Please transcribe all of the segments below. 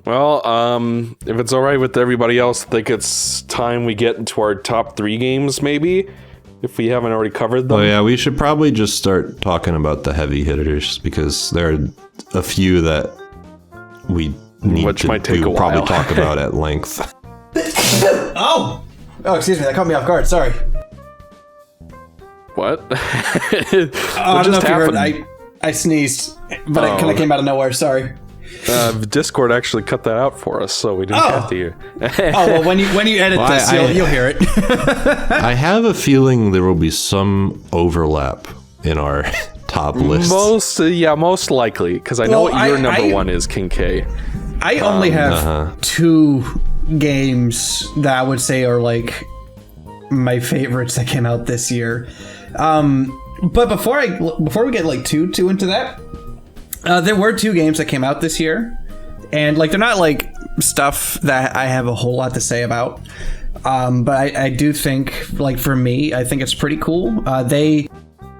Well, if it's all right with everybody else, I think it's time we get into our top 3 games, maybe, if we haven't already covered them. Oh yeah, we should probably just start talking about the heavy hitters, because there are a few that we need Which to might take a while. probably talk about at length. Oh, excuse me, that caught me off guard. Sorry. What? I don't know if you heard. I sneezed, but it kind of came out of nowhere. Sorry. Discord actually cut that out for us, so we didn't have to hear. Well, when you edit this, you'll hear it. I have a feeling there will be some overlap in our top list. Most likely, because I know what your number one is, King K. I only have 2 games that I would say are like my favorites that came out this year. But before we get like too into that, there were 2 games that came out this year, and like they're not like stuff that I have a whole lot to say about. But I do think, like, for me, I think it's pretty cool. They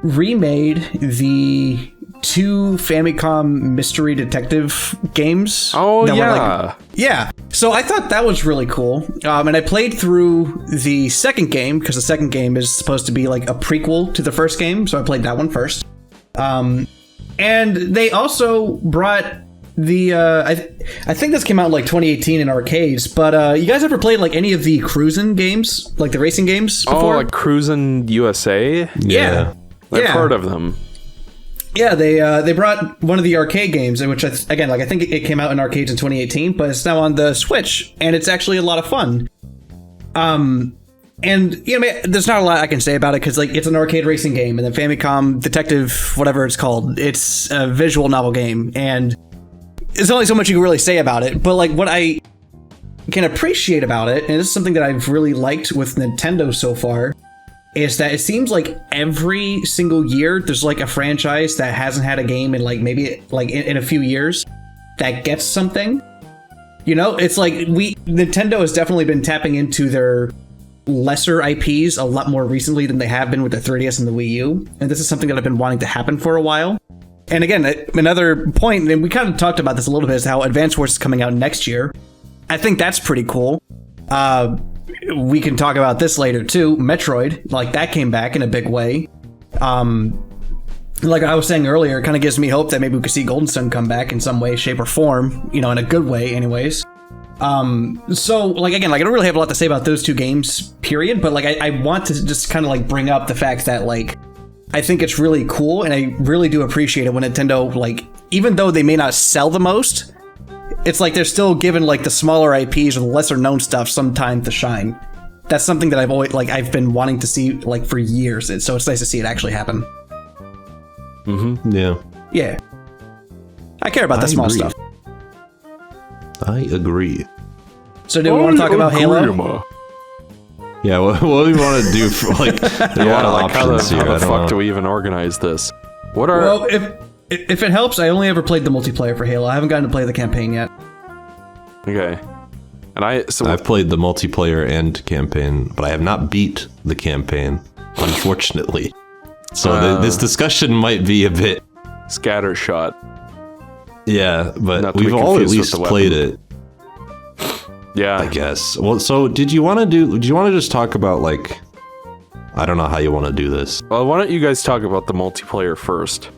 remade the 2 Famicom mystery detective games. Oh, yeah. Yeah. So I thought that was really cool. And I played through the second game, because the second game is supposed to be like a prequel to the first game. So I played that one first. And they also brought the I think this came out in like 2018 in arcades, but you guys ever played like any of the cruising games, like the racing games before? Oh, like Cruisin' USA? Yeah. I've heard of them. Yeah, they brought one of the arcade games, which I think it came out in arcades in 2018, but it's now on the Switch, and it's actually a lot of fun. And there's not a lot I can say about it, because like it's an arcade racing game, and the Famicom Detective, whatever it's called, it's a visual novel game, and there's only so much you can really say about it. But like what I can appreciate about it, and this is something that I've really liked with Nintendo so far, is that it seems like every single year there's like a franchise that hasn't had a game in like maybe like in a few years that gets something. It's like Nintendo has definitely been tapping into their lesser IPs a lot more recently than they have been with the 3DS and the Wii U, and this is something that I've been wanting to happen for a while. And again, another point, and we kind of talked about this a little bit, is how Advance Wars is coming out next year. I think that's pretty cool. We can talk about this later too. Metroid, like that came back in a big way. Like I was saying earlier, it kind of gives me hope that maybe we could see Golden Sun come back in some way, shape, or form, in a good way anyways. So like again, like I don't really have a lot to say about those 2 games, period, but like I want to just kind of like bring up the fact that like I think it's really cool, and I really do appreciate it when Nintendo, like, even though they may not sell the most, it's like they're still giving like the smaller IPs or the lesser known stuff some time to shine. That's something that I've been wanting to see like for years, and so it's nice to see it actually happen. Mm-hmm. Yeah. Yeah. I care about the small stuff. I agree. So do we want to talk about Halo? Yeah, what do we want to do for like? There are a lot of options here. How the fuck do we even organize this? Well, if it helps, I only ever played the multiplayer for Halo. I haven't gotten to play the campaign yet. Okay. And I've played the multiplayer and campaign, but I have not beat the campaign, unfortunately. So this discussion might be a bit scattershot. Yeah, but we've all at least played it. Yeah, I guess. Well, so do you want to just talk about, like, I don't know how you want to do this. Well, why don't you guys talk about the multiplayer first?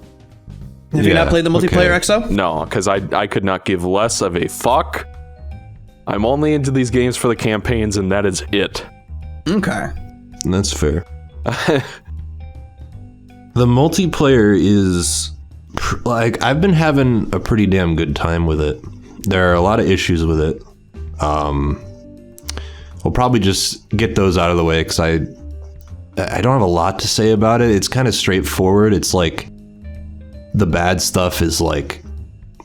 Have you not played the multiplayer, XO? No, because I could not give less of a fuck. I'm only into these games for the campaigns, and that is it. Okay. That's fair. The multiplayer is, like, I've been having a pretty damn good time with it. There are a lot of issues with it. We'll probably just get those out of the way, because I don't have a lot to say about it. It's kind of straightforward. It's like the bad stuff is like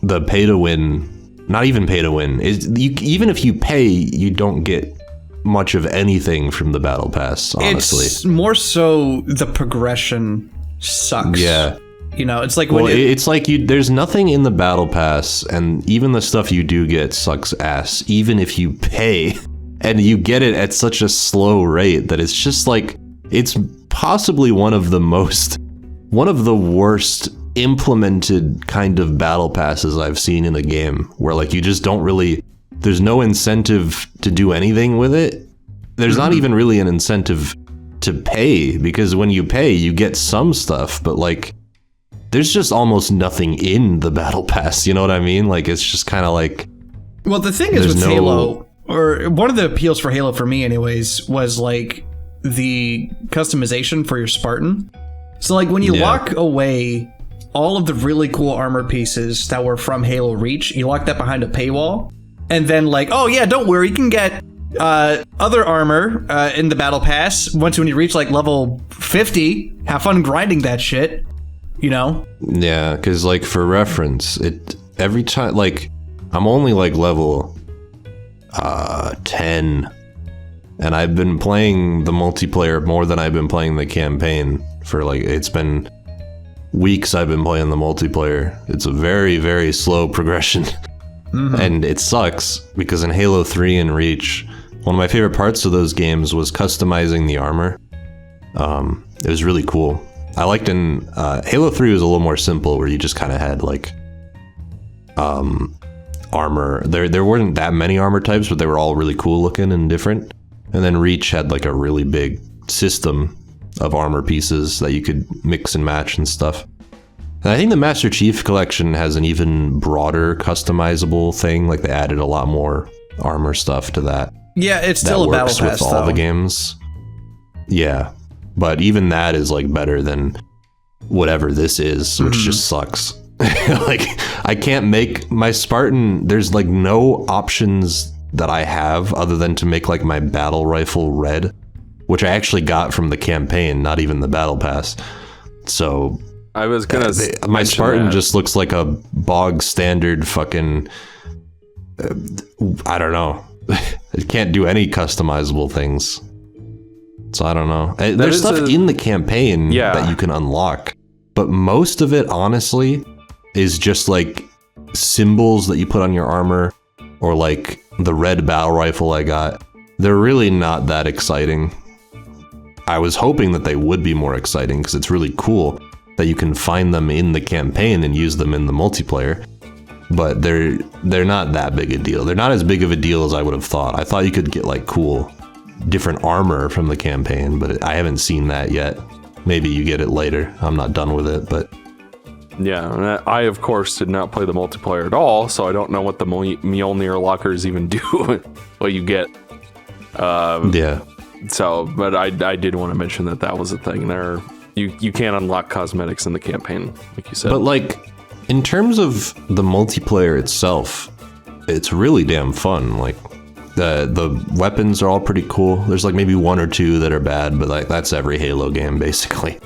the pay to win, not even pay to win. Even if you pay, you don't get much of anything from the battle pass, honestly. It's more so the progression sucks. Yeah. It's like it's like there's nothing in the battle pass, and even the stuff you do get sucks ass, even if you pay, and you get it at such a slow rate that it's just like, it's possibly one of the worst implemented kind of battle passes I've seen in a game, where like you just don't really there's no incentive to do anything with it. There's not even really an incentive to pay, because when you pay, you get some stuff, but like, there's just almost nothing in the battle pass. You know what I mean? Like, it's just kind of like. Well, the thing is with Halo, or one of the appeals for Halo for me, anyways, was like the customization for your Spartan. So like when you lock away all of the really cool armor pieces that were from Halo Reach, you lock that behind a paywall, and then like, oh yeah, don't worry, you can get other armor in the battle pass once when you reach like level 50. Have fun grinding that shit, you know? Yeah, because like for reference, every time, like, I'm only like level 10, and I've been playing the multiplayer more than I've been playing the campaign for like, it's been weeks I've been playing the multiplayer. It's a very, very slow progression. And it sucks because in Halo 3 and Reach, one of my favorite parts of those games was customizing the armor. It was really cool. I liked in Halo 3 was a little more simple, where you just kind of had like armor. There weren't that many armor types, but they were all really cool looking and different. And then Reach had like a really big system of armor pieces that you could mix and match and stuff. And I think the Master Chief Collection has an even broader customizable thing. Like, they added a lot more armor stuff to that. Yeah, it's still a battle pass, with all the games. Yeah, but even that is like better than whatever this is, which just sucks. Like, I can't make my Spartan. There's like no options that I have other than to make like my battle rifle red, which I actually got from the campaign, not even the battle pass. So I was gonna my Spartan just looks like a bog standard fucking I don't know. It can't do any customizable things. So I don't know. There's stuff in the campaign that you can unlock, but most of it, honestly, is just like symbols that you put on your armor, or like the red battle rifle I got. They're really not that exciting. I was hoping that they would be more exciting, because it's really cool that you can find them in the campaign and use them in the multiplayer. But they're not that big a deal. They're not as big of a deal as I would have thought. I thought you could get like cool different armor from the campaign, but I haven't seen that yet. Maybe you get it later. I'm not done with it, but yeah, I of course did not play the multiplayer at all, so I don't know what the Mjolnir lockers even do. What you get. Yeah. So, but I did want to mention that was a thing. You can unlock cosmetics in the campaign, like you said. But like, in terms of the multiplayer itself, it's really damn fun. Like, the weapons are all pretty cool. There's like maybe one or two that are bad, but like that's every Halo game basically.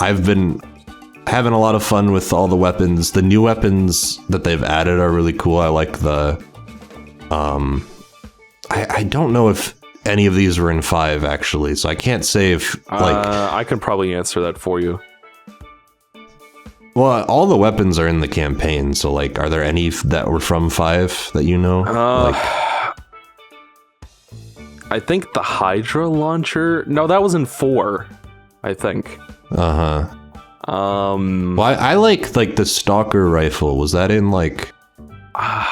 I've been having a lot of fun with all the weapons. The new weapons that they've added are really cool. I like the I don't know if any of these were in 5 actually, so I can't say if like I could probably answer that for you. Well, all the weapons are in the campaign, so like, are there any that were from 5 that you know? I think the Hydra launcher. No, that was in 4. I think. Well, I like the Stalker rifle. Was that in like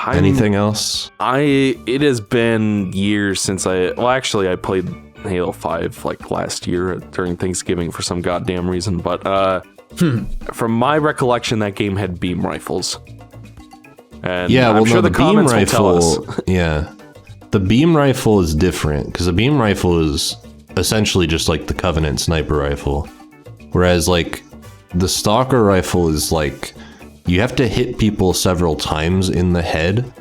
anything else? It has been years since I played Halo 5 like last year during Thanksgiving for some goddamn reason, but from my recollection, that game had beam rifles. And yeah, well, I'm sure the beam comments rifle, will tell us. Yeah, the beam rifle is different, because the beam rifle is essentially just like the Covenant sniper rifle, whereas like the Stalker rifle is like, you have to hit people several times in the head,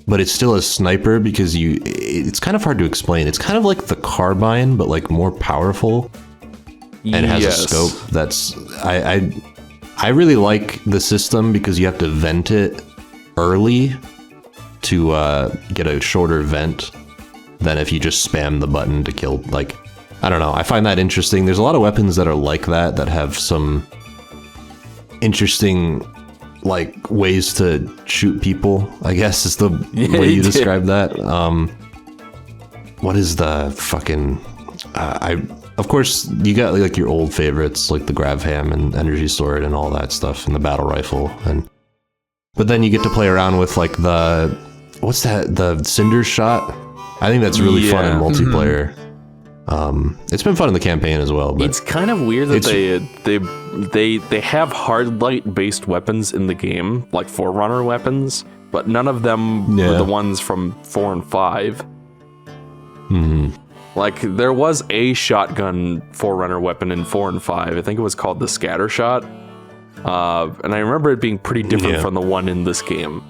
but it's still a sniper because it's kind of hard to explain. It's kind of like the carbine, but like more powerful. And it has a scope that's... I really like the system because you have to vent it early to get a shorter vent than if you just spam the button to kill. Like, I don't know. I find that interesting. There's a lot of weapons that are like that have some interesting like ways to shoot people, I guess is the way you describe that. What is the fucking... Of course, you got like your old favorites, like the grav ham and energy sword and all that stuff, and the battle rifle. And But then you get to play around with like what's that? The Cinder Shot. I think that's really fun in multiplayer. It's been fun in the campaign as well. But it's kind of weird that they have hard light based weapons in the game, like Forerunner weapons, but none of them were the ones from 4 and 5. Like there was a shotgun Forerunner weapon in 4 and 5. I think it was called the Scatter Shot, and I remember it being pretty different from the one in this game.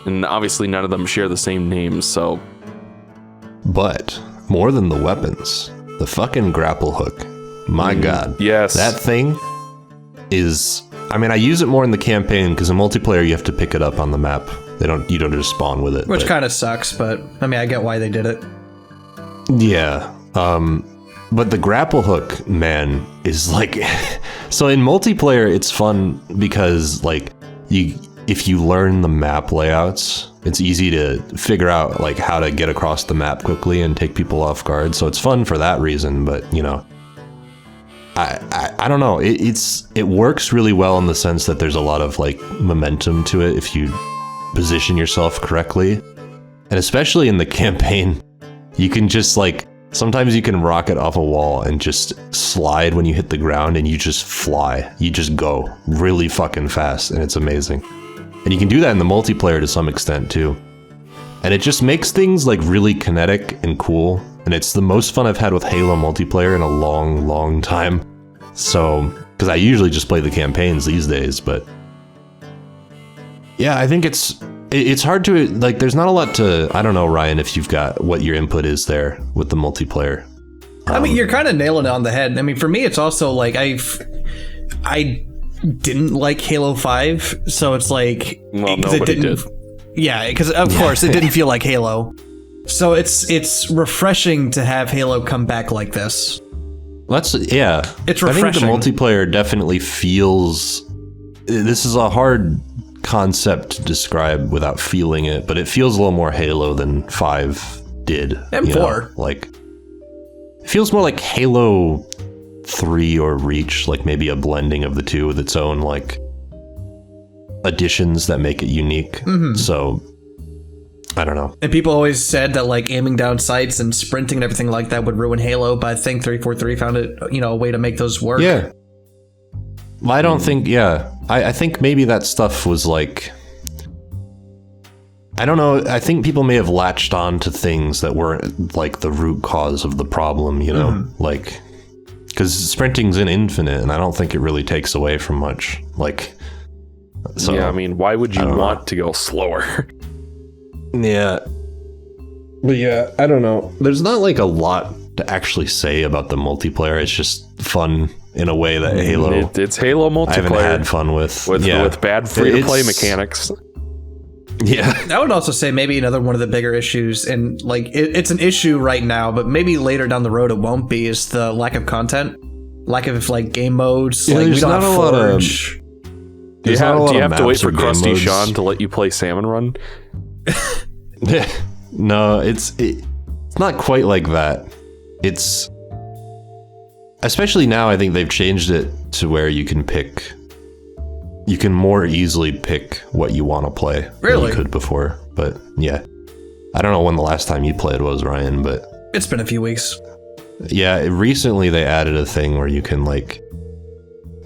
And obviously, none of them share the same names. So, but more than the weapons, the fucking grapple hook. My God, yes, that thing is. I mean, I use it more in the campaign because in multiplayer you have to pick it up on the map. You don't just spawn with it, which kind of sucks. But I mean, I get why they did it. Yeah. But the grapple hook, man, is like. So in multiplayer, it's fun because like if you learn the map layouts, it's easy to figure out like how to get across the map quickly and take people off guard. So it's fun for that reason. But I don't know. It works really well in the sense that there's a lot of like momentum to it if you position yourself correctly, and especially in the campaign, you can just like. Sometimes you can rocket off a wall and just slide when you hit the ground and you just fly. You just go really fucking fast and it's amazing. And you can do that in the multiplayer to some extent too. And it just makes things like really kinetic and cool. And it's the most fun I've had with Halo multiplayer in a long, long time. So, because I usually just play the campaigns these days, but yeah, I think it's hard to, like, there's not a lot to, I don't know, Ryan, if you've got what your input is there with the multiplayer. I mean, you're kind of nailing it on the head. I mean, for me, it's also like, I didn't like Halo 5, so it's like... Well, nobody did. Yeah, because of course, it didn't feel like Halo. So it's refreshing to have Halo come back like this. It's refreshing. I think the multiplayer definitely feels... This is a hard concept to describe without feeling it, but it feels a little more Halo than 5 did. And 4. Like, it feels more like Halo 3 or Reach, like maybe a blending of the two with its own, like, additions that make it unique. So, I don't know. And people always said that, like, aiming down sights and sprinting and everything like that would ruin Halo, but I think 343 found it, a way to make those work. Yeah. Well, I don't think, I think maybe that stuff was like, I don't know, I think people may have latched on to things that weren't like the root cause of the problem, like, because sprinting's in Infinite, and I don't think it really takes away from much, like, so. Yeah, I mean, why would you want to go slower? Yeah. But yeah, I don't know. There's not like a lot to actually say about the multiplayer. It's just fun in a way that Halo. It's Halo multiplayer. I haven't had fun with bad free-to-play mechanics. Yeah, I would also say maybe another one of the bigger issues, and like it's an issue right now, but maybe later down the road it won't be. Is the lack of content, lack of like game modes. Yeah, like we don't have Forge. Do you have to wait for Krusty Sean to let you play Salmon Run? No, it's not quite like that. It's especially now. I think they've changed it to where you can more easily pick what you want to play than you could before. But yeah, I don't know when the last time you played was, Ryan, but it's been a few weeks. Yeah, recently they added a thing where you can like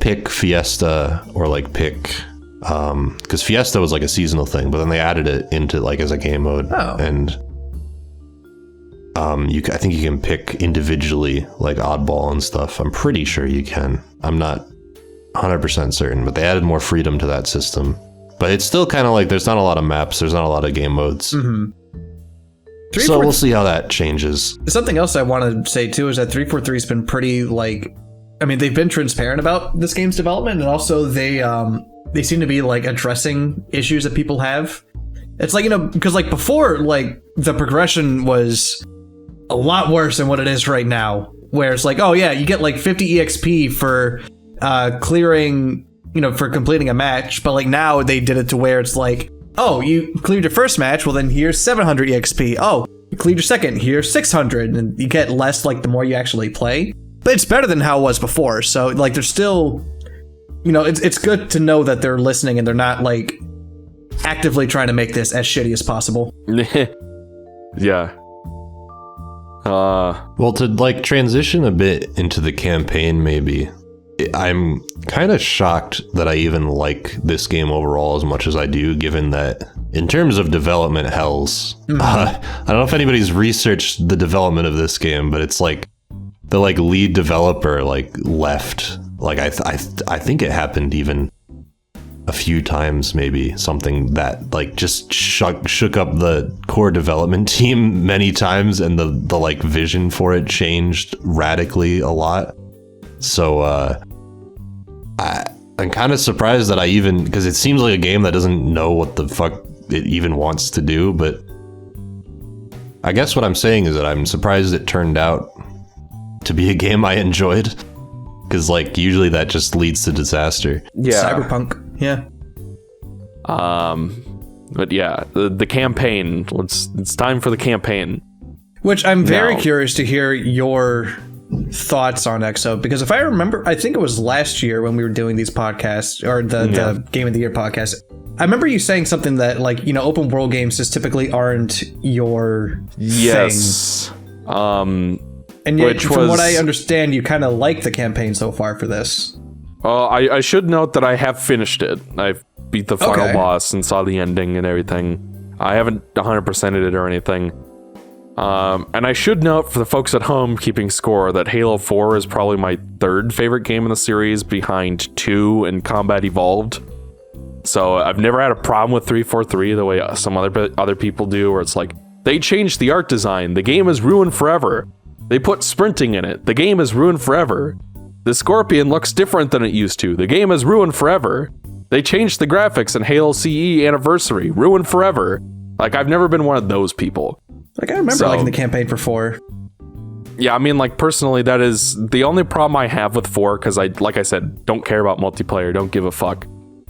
pick Fiesta or like pick because Fiesta was like a seasonal thing, but then they added it into like as a game mode. And I think you can pick individually like oddball and stuff. I'm pretty sure you can. I'm not 100% certain, but they added more freedom to that system. But it's still kind of like there's not a lot of maps, there's not a lot of game modes. So we'll see how that changes. Something else I want to say too is that 343 has been pretty like, I mean, they've been transparent about this game's development, and also they seem to be like addressing issues that people have. It's like, because like before, like the progression was a lot worse than what it is right now, where it's like, oh yeah, you get like 50 EXP for clearing, for completing a match, but like now they did it to where it's like, oh, you cleared your first match, well then here's 700 EXP. Oh, you cleared your second, here's 600, and you get less like the more you actually play. But it's better than how it was before, so like there's still, it's good to know that they're listening and they're not like actively trying to make this as shitty as possible. Yeah. Well, to like transition a bit into the campaign, maybe I'm kind of shocked that I even like this game overall as much as I do, given that in terms of development hells, I don't know if anybody's researched the development of this game, but it's like the like lead developer like left. Like I think it happened even a few times, maybe something that like just shook up the core development team many times, and the like vision for it changed radically a lot. So I'm kind of surprised that I even, because it seems like a game that doesn't know what the fuck it even wants to do, but I guess what I'm saying is that I'm surprised it turned out to be a game I enjoyed, because like usually that just leads to disaster. Yeah. Cyberpunk. Yeah. But yeah, the campaign. It's time for the campaign. Which I'm very Now- curious to hear your thoughts on EXO, because if I remember, I think it was last year when we were doing these podcasts, or the Game of the Year podcast. I remember you saying something that, like, you know, open world games just typically aren't your Yes. thing. And yet, Which from what was- I understand, you kind of like the campaign so far for this. I should note that I have finished it. I've beat the final Okay. boss and saw the ending and everything. I haven't 100%ed it or anything. And I should note for the folks at home keeping score that Halo 4 is probably my third favorite game in the series, behind 2 and Combat Evolved. So I've never had a problem with 343 the way some other people do, where it's like, they changed the art design, the game is ruined forever. They put sprinting in it, the game is ruined forever. The Scorpion looks different than it used to, the game is ruined forever. They changed the graphics in Halo CE Anniversary, ruined forever. Like, I've never been one of those people. Like, I remember liking the campaign for 4. Yeah, I mean, like, personally, that is the only problem I have with 4, because like I said, don't care about multiplayer, don't give a fuck.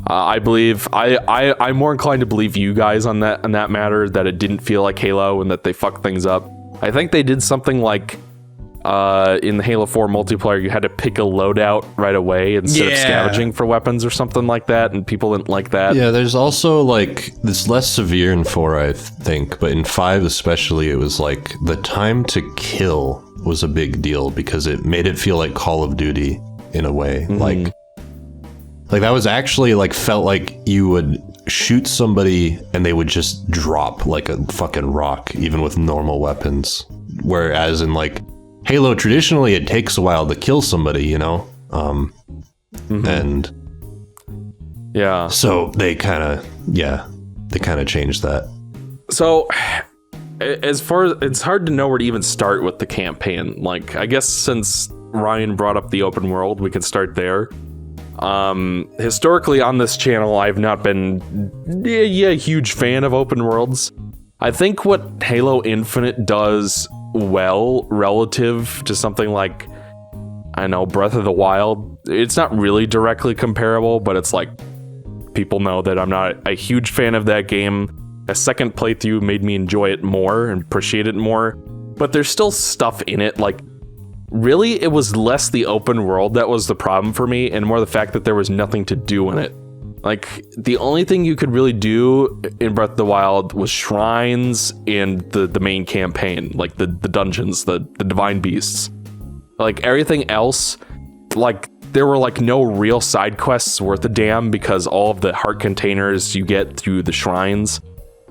I believe I'm more inclined to believe you guys on that matter, that it didn't feel like Halo and that they fucked things up. I think they did something like in the Halo 4 multiplayer, you had to pick a loadout right away instead of scavenging for weapons or something like that, and people didn't like that. Yeah, there's also like, it's less severe in 4, I think, but in 5 especially, it was like the time to kill was a big deal because it made it feel like Call of Duty in a way. Like that was actually like, felt like you would shoot somebody and they would just drop like a fucking rock, even with normal weapons. Whereas in like Halo, traditionally it takes a while to kill somebody, you know? And Yeah. so they kind of changed that. So, as far as it's hard to know where to even start with the campaign. Like, I guess since Ryan brought up the open world, we can start there. Historically on this channel, I've not been a huge fan of open worlds. I think what Halo Infinite does well relative to something like, I know, Breath of the Wild, it's not really directly comparable, but it's like, people know that I'm not a huge fan of that game. A second playthrough made me enjoy it more and appreciate it more, but there's still stuff in it. Like, really, it was less the open world that was the problem for me, and more the fact that there was nothing to do in it. Like, the only thing you could really do in Breath of the Wild was shrines and the main campaign, like the dungeons, the divine beasts. Like, everything else, like, there were like no real side quests worth a damn, because all of the heart containers you get through the shrines.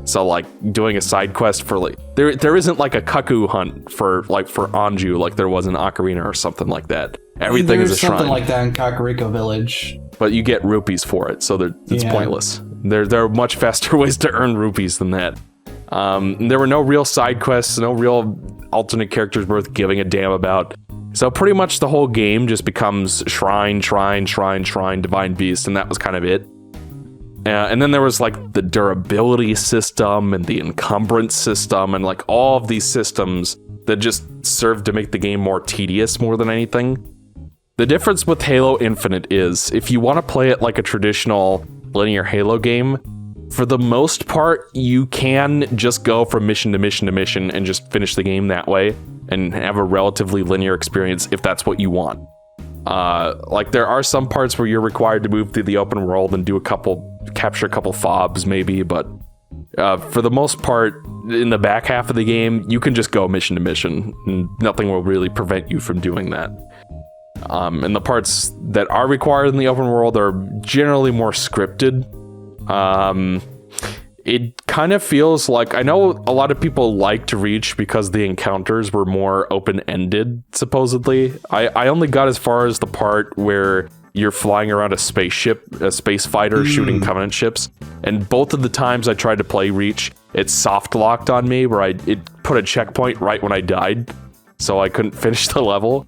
So like, doing a side quest for like, there isn't like a cuckoo hunt for Anju like there was in Ocarina or something like that. Everything is a shrine. Something like that in Kakariko Village. But you get rupees for it, so it's pointless. There are much faster ways to earn rupees than that. There were no real side quests, no real alternate characters worth giving a damn about. So pretty much the whole game just becomes shrine, divine beast, and that was kind of it. And then there was like the durability system and the encumbrance system and like all of these systems that just served to make the game more tedious more than anything. The difference with Halo Infinite is, if you want to play it like a traditional linear Halo game, for the most part, you can just go from mission to mission to mission and just finish the game that way and have a relatively linear experience if that's what you want. Like, there are some parts where you're required to move through the open world and do a couple capture a couple fobs maybe, but for the most part, in the back half of the game, you can just go mission to mission. And nothing will really prevent you from doing that. And the parts that are required in the open world are generally more scripted. It kind of feels like, I know a lot of people liked Reach because the encounters were more open-ended, supposedly. I only got as far as the part where you're flying around a spaceship, a space fighter shooting Covenant ships. And both of the times I tried to play Reach, it soft locked on me where it put a checkpoint right when I died. So I couldn't finish the level.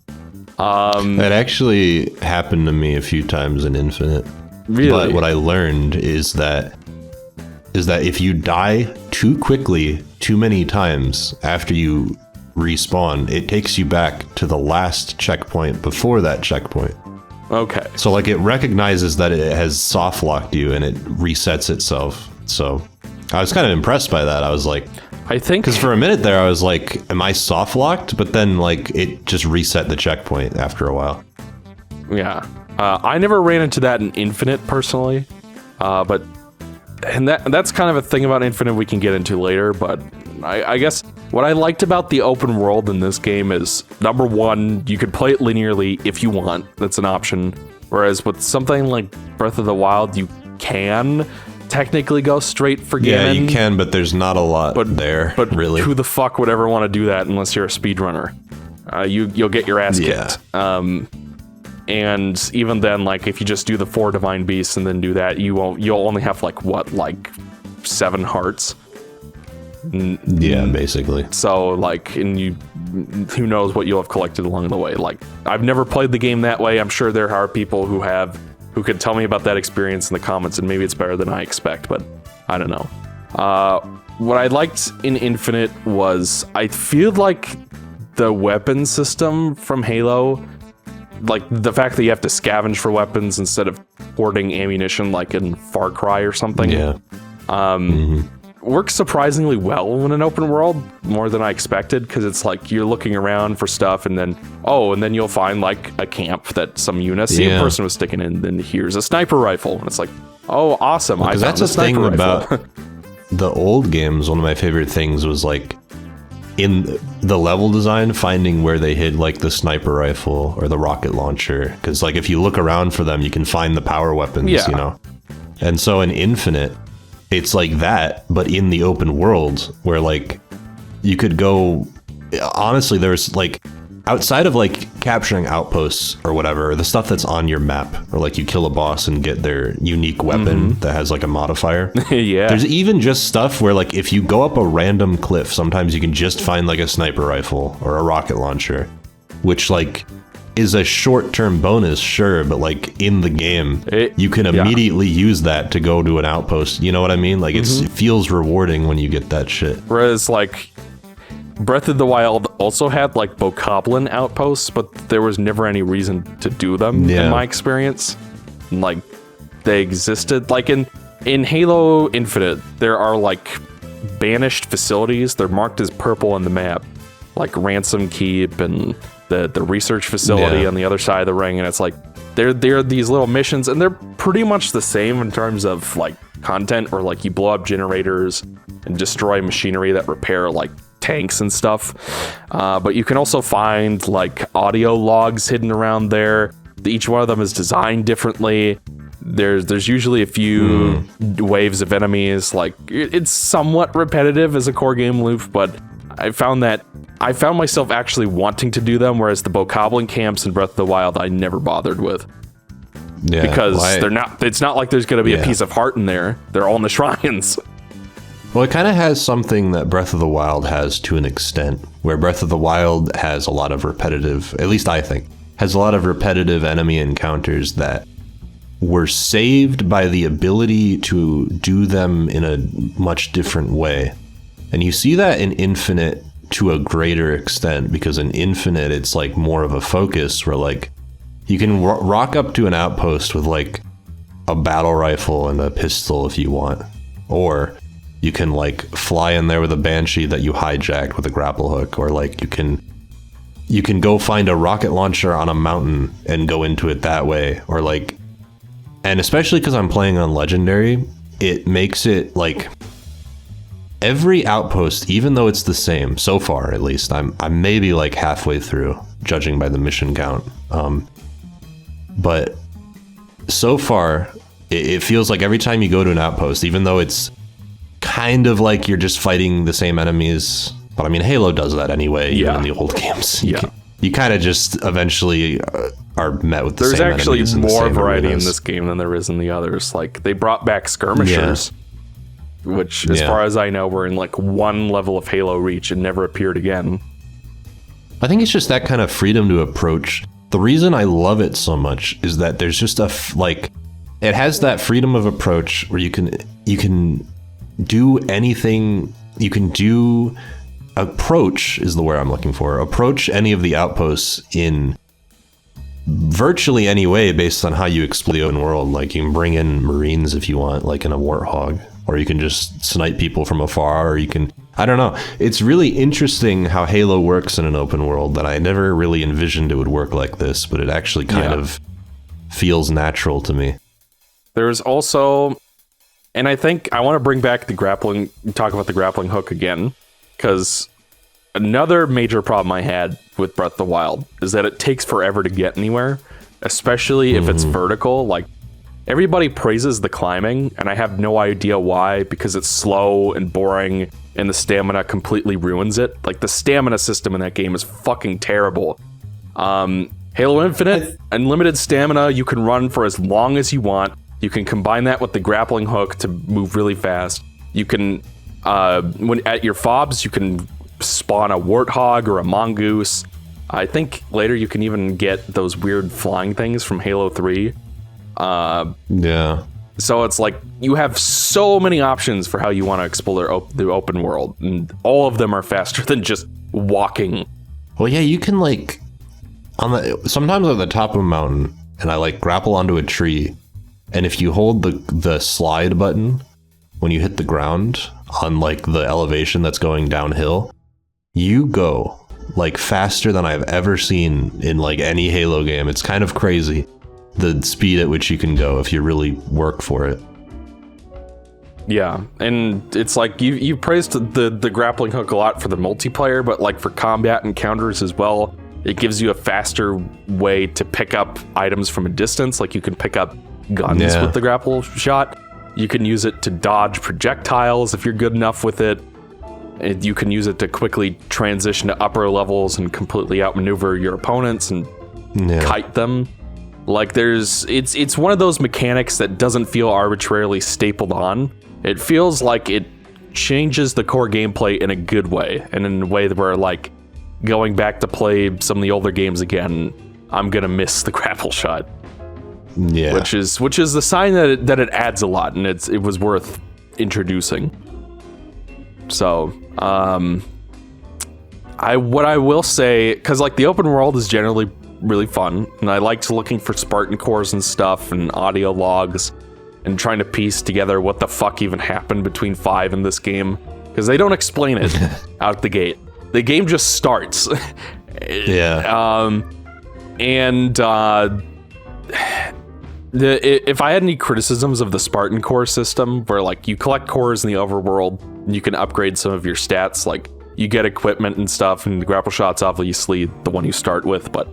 That actually happened to me a few times in Infinite. Really? But what I learned is that if you die too quickly, too many times after you respawn, it takes you back to the last checkpoint before that checkpoint. Okay. So like it recognizes that it has soft locked you and it resets itself. So I was kind of impressed by that. I was like, I think because for a minute there I was like, am I soft locked? But then like it just reset the checkpoint after a while. Yeah. I never ran into that in Infinite personally. But that's kind of a thing about Infinite we can get into later, but I guess what I liked about the open world in this game is, number one, you could play it linearly if you want. That's an option. Whereas with something like Breath of the Wild, you can technically go straight for Ganon. Yeah, you can, but there's not a lot there, but really. Who the fuck would ever want to do that unless you're a speedrunner? You'll get your ass kicked. And even then, like, if you just do the 4 Divine Beasts and then do that, you'll only have like 7 hearts. Yeah, basically. So like, and who knows what you'll have collected along the way. Like, I've never played the game that way. I'm sure there are people who could tell me about that experience in the comments, and maybe it's better than I expect, but I don't know. What I liked in Infinite was, I feel like the weapon system from Halo, like the fact that you have to scavenge for weapons instead of hoarding ammunition like in Far Cry or something. Yeah. Works surprisingly well in an open world, more than I expected, because it's like you're looking around for stuff and then you'll find like a camp that some UNSC person was sticking in, then here's a sniper rifle. And it's like, oh, awesome. Because that's the thing about the old games. One of my favorite things was like in the level design, finding where they hid like the sniper rifle or the rocket launcher. Because like if you look around for them, you can find the power weapons, you know? And so in Infinite, it's like that, but in the open world where like you could go, honestly, there's like outside of like capturing outposts or whatever, the stuff that's on your map, or like you kill a boss and get their unique weapon that has like a modifier. Yeah. There's even just stuff where like if you go up a random cliff, sometimes you can just find like a sniper rifle or a rocket launcher, which like is a short-term bonus, sure, but like in the game, you can immediately use that to go to an outpost. You know what I mean? Like it feels rewarding when you get that shit. Whereas like Breath of the Wild also had like bokoblin outposts, but there was never any reason to do them in my experience. Like they existed like in Halo Infinite, there are like banished facilities. They're marked as purple on the map, like Ransom Keep and the research facility on the other side of the ring, and it's like they're these little missions, and they're pretty much the same in terms of like content, or like you blow up generators and destroy machinery that repair like tanks and stuff. But you can also find like audio logs hidden around there. Each one of them is designed differently. There's usually a few waves of enemies. Like it's somewhat repetitive as a core game loop, but I found myself actually wanting to do them, whereas the bokoblin camps in Breath of the Wild I never bothered with. Yeah, because it's not like there's going to be a piece of heart in there. They're all in the shrines. Well, it kind of has something that Breath of the Wild has to an extent, where Breath of the Wild has a lot of repetitive, at least I think, has a lot of repetitive enemy encounters that were saved by the ability to do them in a much different way. And you see that in Infinite to a greater extent, because in Infinite, it's like more of a focus where like you can rock up to an outpost with like a battle rifle and a pistol if you want, or you can like fly in there with a Banshee that you hijacked with a grapple hook, or like you can go find a rocket launcher on a mountain and go into it that way, or like, And especially because I'm playing on Legendary, it makes it like every outpost, even though it's the same so far, at least I'm maybe like halfway through, judging by the mission count. But so far, it feels like every time you go to an outpost, even though it's kind of like you're just fighting the same enemies, but I mean Halo does that anyway. Even in the old games. You kind of just eventually are met with the same enemies. There's actually more variety in this game than there is in the others. Like, they brought back skirmishers, which, as far as I know, were in like one level of Halo Reach and never appeared again. I think it's just that kind of freedom to approach. The reason I love it so much is that there's just it has that freedom of approach where you can do anything. You can approach is the word I'm looking for. Approach any of the outposts in virtually any way based on how you explore the open world. Like, you can bring in Marines if you want, like in a Warthog, or you can just snipe people from afar, or you can, I don't know. It's really interesting how Halo works in an open world that I never really envisioned it would work like this, but it actually kind of feels natural to me. There's also, and I think I want to bring back talk about the grappling hook again, because another major problem I had with Breath of the Wild is that it takes forever to get anywhere, especially if it's vertical. Like, everybody praises the climbing, and I have no idea why, because it's slow and boring, and the stamina completely ruins it. Like, the stamina system in that game is fucking terrible. Halo Infinite, unlimited stamina, you can run for as long as you want. You can combine that with the grappling hook to move really fast. You can, when at your fobs, you can spawn a warthog or a mongoose. I think later you can even get those weird flying things from Halo 3. So it's like you have so many options for how you want to explore the open world, and all of them are faster than just walking. Well, yeah, you can like sometimes at the top of a mountain, and I like grapple onto a tree, and if you hold the slide button when you hit the ground on like the elevation that's going downhill, you go like faster than I've ever seen in like any Halo game. It's kind of crazy, the speed at which you can go if you really work for it. Yeah, and it's like you praised the grappling hook a lot for the multiplayer, but like for combat encounters as well, it gives you a faster way to pick up items from a distance. Like, you can pick up guns with the grapple shot. You can use it to dodge projectiles if you're good enough with it. You can use it to quickly transition to upper levels and completely outmaneuver your opponents and kite them. Like, it's one of those mechanics that doesn't feel arbitrarily stapled on. It feels like it changes the core gameplay in a good way, and in a way where, like, going back to play some of the older games again, I'm gonna miss the grapple shot. Yeah, which is the sign that it adds a lot, and it was worth introducing. So, what I will say, because like the open world is generally really fun, and I liked looking for Spartan cores and stuff and audio logs and trying to piece together what the fuck even happened between 5 and this game, because they don't explain it out the gate. The game just starts. If I had any criticisms of the Spartan core system, where like you collect cores in the overworld, you can upgrade some of your stats, like you get equipment and stuff, and the grapple shot's obviously the one you start with, but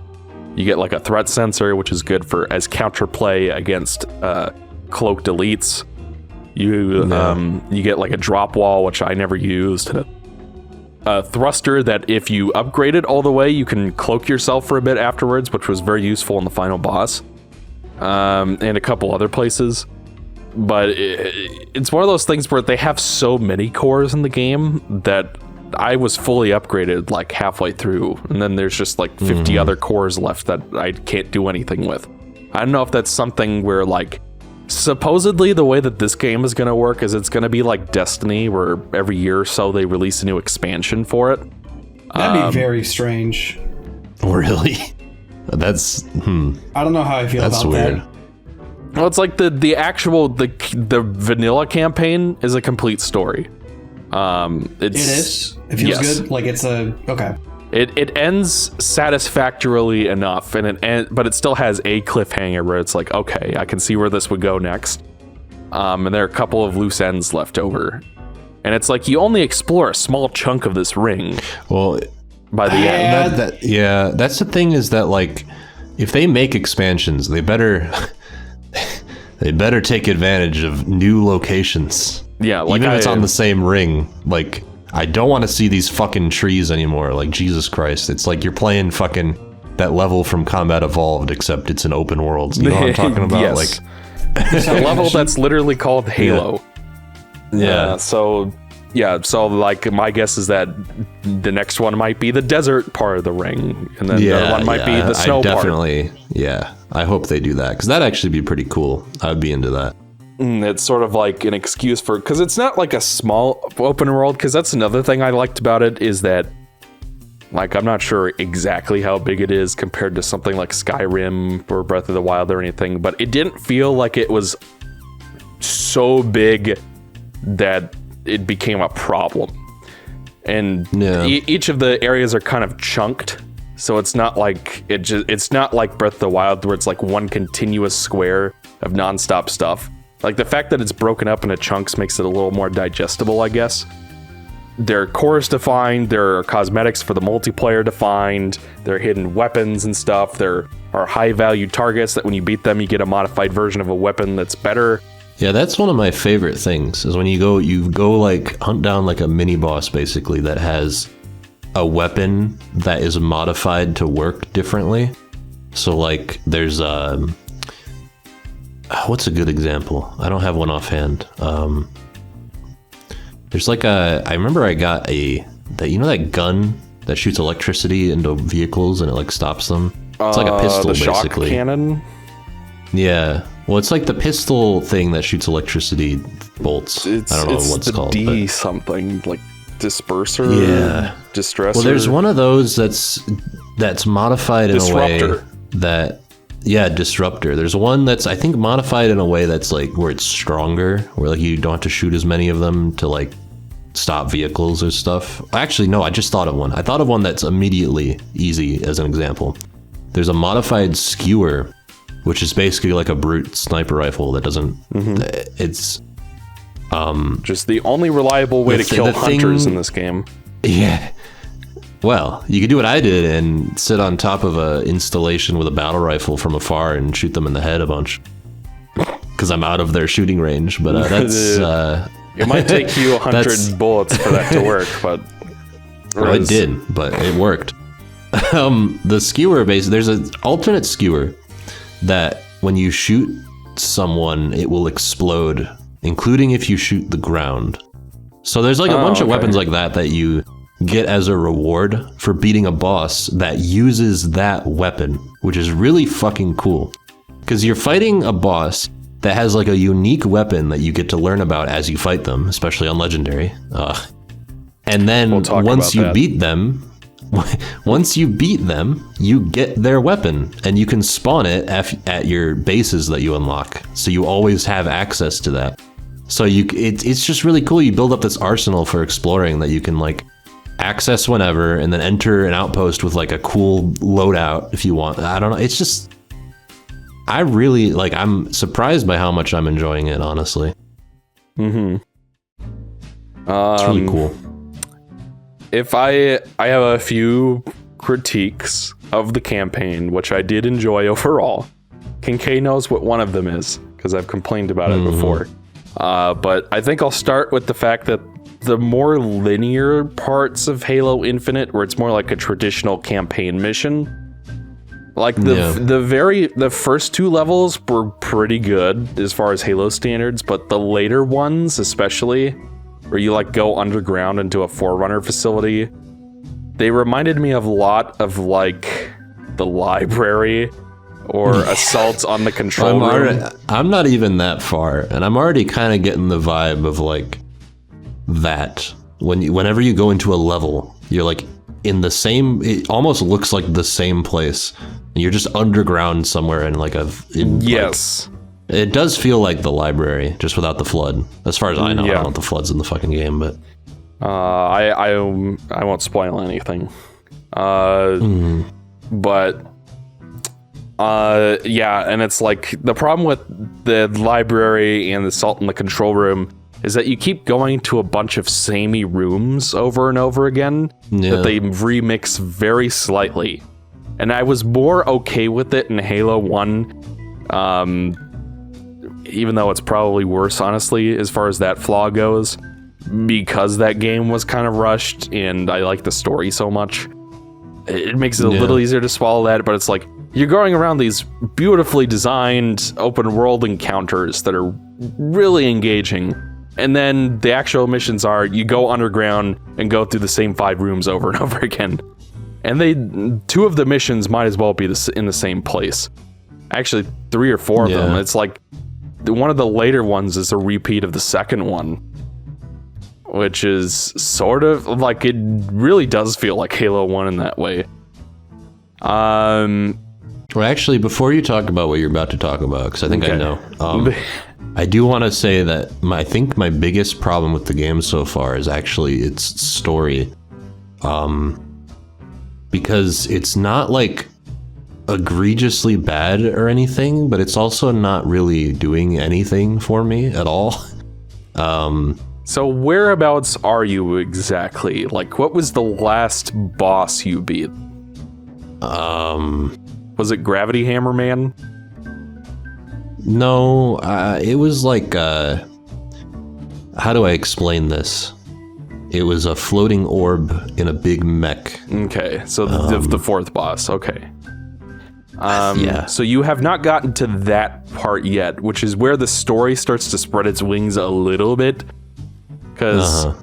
you get like a threat sensor, which is good for as counterplay against cloaked elites. You get like a drop wall, which I never used, and a thruster that if you upgrade it all the way, you can cloak yourself for a bit afterwards, which was very useful in the final boss. And a couple other places. But it's one of those things where they have so many cores in the game that I was fully upgraded like halfway through, and then there's just like 50 other cores left that I can't do anything with. I don't know if that's something where, like, supposedly the way that this game is going to work is it's going to be like Destiny, where every year or so they release a new expansion for it. That'd be very strange. Really? That's I don't know how I feel that's about weird. that. Well, it's like the actual vanilla campaign is a complete story. It is. It feels good. Like, it's a okay. It ends satisfactorily enough, but it still has a cliffhanger where it's like, okay, I can see where this would go next. And there are a couple of loose ends left over. And it's like you only explore a small chunk of this ring. Well, by the end. That's the thing, is that like, if they make expansions, they better take advantage of new locations. Yeah, like even if it's on the same ring. Like, I don't want to see these fucking trees anymore. Like, Jesus Christ, it's like you're playing fucking that level from Combat Evolved, except it's an open world. You know what I'm talking about? Yes. Like, it's a level that's literally called Halo. Yeah. So like my guess is that the next one might be the desert part of the ring, and then the other one might be the snow part. Yeah, I hope they do that, because that'd actually be pretty cool. I'd be into that. It's sort of like an excuse for, because it's not like a small open world, because that's another thing I liked about it, is that, like, I'm not sure exactly how big it is compared to something like Skyrim or Breath of the Wild or anything, but it didn't feel like it was so big that it became a problem. And each of the areas are kind of chunked, so it's not like it's not like Breath of the Wild where it's like one continuous square of nonstop stuff. Like, the fact that it's broken up into chunks makes it a little more digestible, I guess. There are cores defined, there are cosmetics for the multiplayer defined, there are hidden weapons and stuff, there are high value targets that when you beat them, you get a modified version of a weapon that's better. Yeah, that's one of my favorite things, is when you go like hunt down like a mini boss, basically, that has a weapon that is modified to work differently. So like there's what's a good example? I don't have one offhand. There's like I remember I got that gun that shoots electricity into vehicles and it like stops them. It's like a pistol, the shock basically. Cannon. Yeah. Well, it's like the pistol thing that shoots electricity bolts. I don't know what it's called. D something, like disperser. Yeah. Distressor. Well, there's one of those that's modified in a way that... Yeah, disruptor. There's one that's, I think, modified in a way that's like where it's stronger, where like you don't have to shoot as many of them to like stop vehicles or stuff. Actually, no, I just thought of one. I thought of one that's immediately easy as an example. There's a modified skewer, which is basically like a brute sniper rifle that doesn't... It's... just the only reliable way to kill hunters in this game. Yeah. Well, you could do what I did and sit on top of a installation with a battle rifle from afar and shoot them in the head a bunch. Because I'm out of their shooting range, but that's... it might take you 100 bullets for that to work, but... Well, it did, but it worked. The skewer base, there's an alternate skewer that when you shoot someone, it will explode, including if you shoot the ground. So there's like a bunch of weapons like that you get as a reward for beating a boss that uses that weapon, which is really fucking cool. Because you're fighting a boss that has like a unique weapon that you get to learn about as you fight them, especially on Legendary. And then once you beat them, you get their weapon, and you can spawn it at your bases that you unlock. So you always have access to that. So it's just really cool. You build up this arsenal for exploring that you can like access whenever, and then enter an outpost with like a cool loadout if you want. I don't know. It's just, I really like. I'm surprised by how much I'm enjoying it, honestly. It's really cool. If I have a few critiques of the campaign, which I did enjoy overall. Kincaid knows what one of them is, because I've complained about it before. But I think I'll start with the fact that the more linear parts of Halo Infinite, where it's more like a traditional campaign mission, like the first two levels were pretty good as far as Halo standards, but the later ones, especially, where you like go underground into a Forerunner facility, they reminded me of a lot of like the library or assaults on the control room. I'm not even that far, and I'm already kind of getting the vibe of like that. Whenever you go into a level, you're like in the same, it almost looks like the same place, and you're just underground somewhere in like yes. Like, it does feel like the library, just without the flood. As far as I know, I don't know if the flood's in the fucking game, but I won't spoil anything. But yeah, and it's like the problem with the library and the Salt in the control room is that you keep going to a bunch of samey rooms over and over again that they remix very slightly. And I was more okay with it in Halo 1, even though it's probably worse, honestly, as far as that flaw goes, because that game was kind of rushed and I like the story so much. It makes it a little easier to swallow that, but it's like, you're going around these beautifully designed open world encounters that are really engaging. And then the actual missions are you go underground and go through the same 5 rooms over and over again. And 2 of the missions might as well be in the same place. Actually, 3 or 4 of them. It's like one of the later ones is a repeat of the second one, which is sort of like, it really does feel like Halo 1 in that way. Well, actually, before you talk about what you're about to talk about, because I think I know, I do want to say that I think my biggest problem with the game so far is actually its story. Because it's not like egregiously bad or anything, but it's also not really doing anything for me at all. So whereabouts are you exactly? Like, what was the last boss you beat? Was it Gravity Hammer Man? No, it was like, how do I explain this? It was a floating orb in a big mech. Okay, so the 4th boss, okay. Yeah. So you have not gotten to that part yet, which is where the story starts to spread its wings a little bit. Because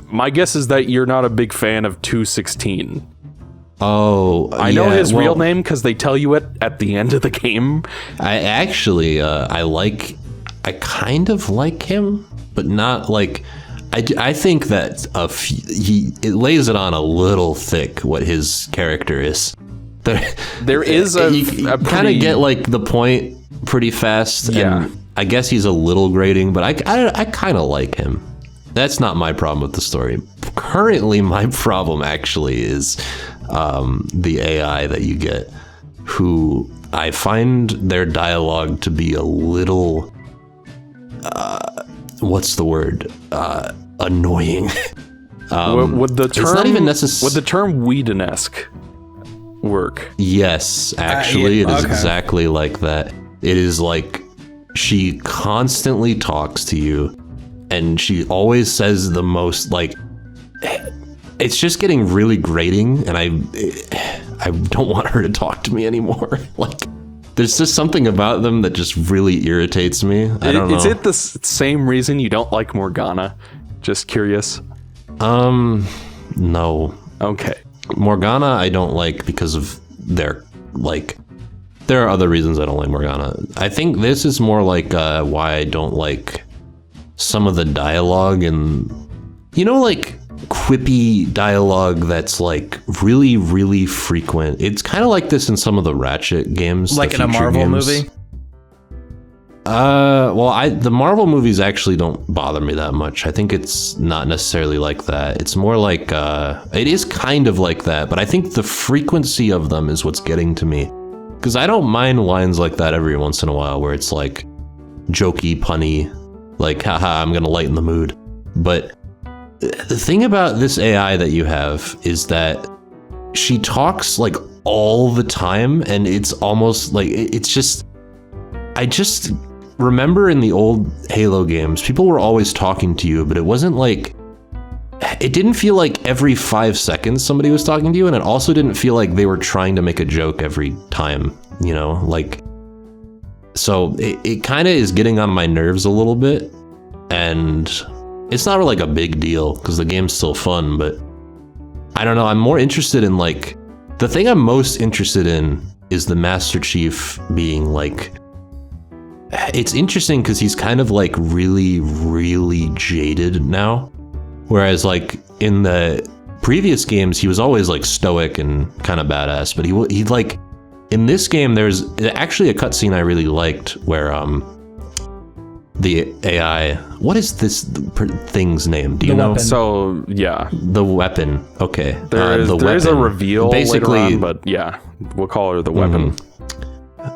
my guess is that you're not a big fan of 216. Oh, I know his real name because they tell you it at the end of the game. I actually, I kind of like him, but not like, I think that it lays it on a little thick what his character is. There is you kind of get like the point pretty fast. Yeah. And I guess he's a little grating, but I kind of like him. That's not my problem with the story. Currently, my problem actually is the AI that you get, who I find their dialogue to be a little, what's the word? Annoying. Would the term, it's not even necessary. Would the term Whedon-esque work? Yes, actually, it is exactly like that. It is like she constantly talks to you, and she always says the most, like, it's just getting really grating, and I don't want her to talk to me anymore. Like, there's just something about them that just really irritates me. I don't know. Is it the same reason you don't like Morgana? Just curious. No. Okay. Morgana I don't like because of their, like, there are other reasons I don't like Morgana. I think this is more like why I don't like some of the dialogue, and, you know, like, quippy dialogue that's like really, really frequent. It's kind of like this in some of the Ratchet games, like in a Marvel movie. Well, the Marvel movies actually don't bother me that much. I think it's not necessarily like that. It's more like it is kind of like that, but I think the frequency of them is what's getting to me. Because I don't mind lines like that every once in a while, where it's like jokey, punny, like, haha, I'm gonna lighten the mood. But the thing about this AI that you have is that she talks like all the time, and it's almost like, it's just, I just remember in the old Halo games, people were always talking to you, but it wasn't like, it didn't feel like every 5 seconds somebody was talking to you, and it also didn't feel like they were trying to make a joke every time, you know, like, so it kind of is getting on my nerves a little bit, and it's not like a big deal because the game's still fun, but I don't know, I'm more interested in, like, the thing I'm most interested in is the Master Chief being like, it's interesting because he's kind of like really, really jaded now. Whereas like in the previous games, he was always like stoic and kind of badass, but he like, in this game, there's actually a cutscene I really liked where the AI. What is this thing's name? Do you know? weapon. So yeah, The weapon. Okay. there is a reveal Basically, later on, but yeah, we'll call her the weapon.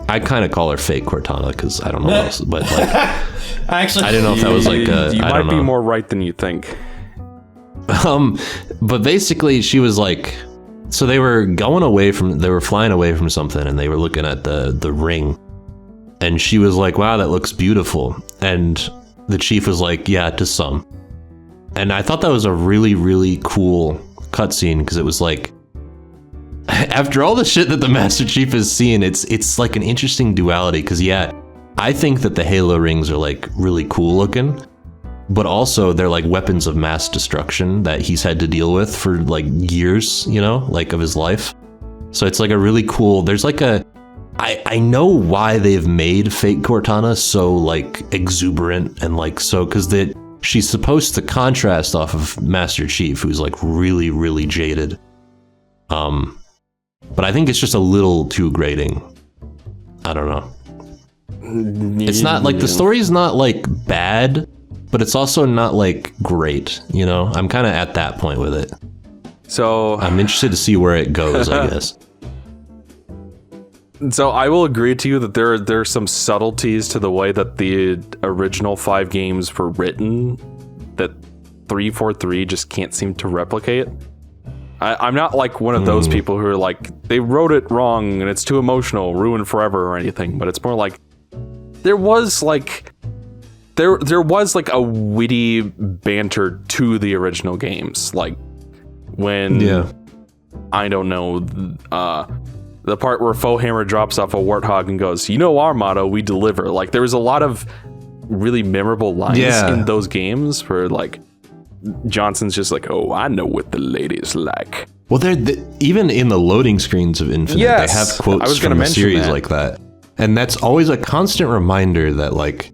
I kind of call her fake Cortana because I don't know what else, but like, I didn't know if that was like a, You I might don't be know. more right than you think. But basically she was like, so they were flying away from something and they were looking at the ring, and she was like, wow, that looks beautiful. And the chief was like, yeah, to some. And I thought that was a really, really cool cutscene because it was like, after all the shit that the Master Chief has seen, it's like an interesting duality because yeah, I think that the Halo rings are like really cool looking, but also they're like weapons of mass destruction that he's had to deal with for like years, you know, like of his life. So it's like a really cool, there's like a, I know why they've made fake Cortana so like exuberant and like so, because she's supposed to contrast off of Master Chief, who's like really, really jaded. But I think it's just a little too grating. I don't know. It's not like the story's not like bad, but it's also not like great, you know? I'm kind of at that point with it. So I'm interested to see where it goes, I guess. So I will agree to you that there are some subtleties to the way that the original 5 games were written that 343 just can't seem to replicate. I'm not like one of those people who are like, they wrote it wrong and it's too emotional, ruined forever or anything, but it's more like there was like a witty banter to the original games, like when I don't know, the part where Foehammer drops off a warthog and goes, you know our motto, we deliver. Like there was a lot of really memorable lines in those games where like Johnson's just like, oh, I know what the ladies like. Well, even in the loading screens of Infinite, they have quotes from the series like that. And that's always a constant reminder that like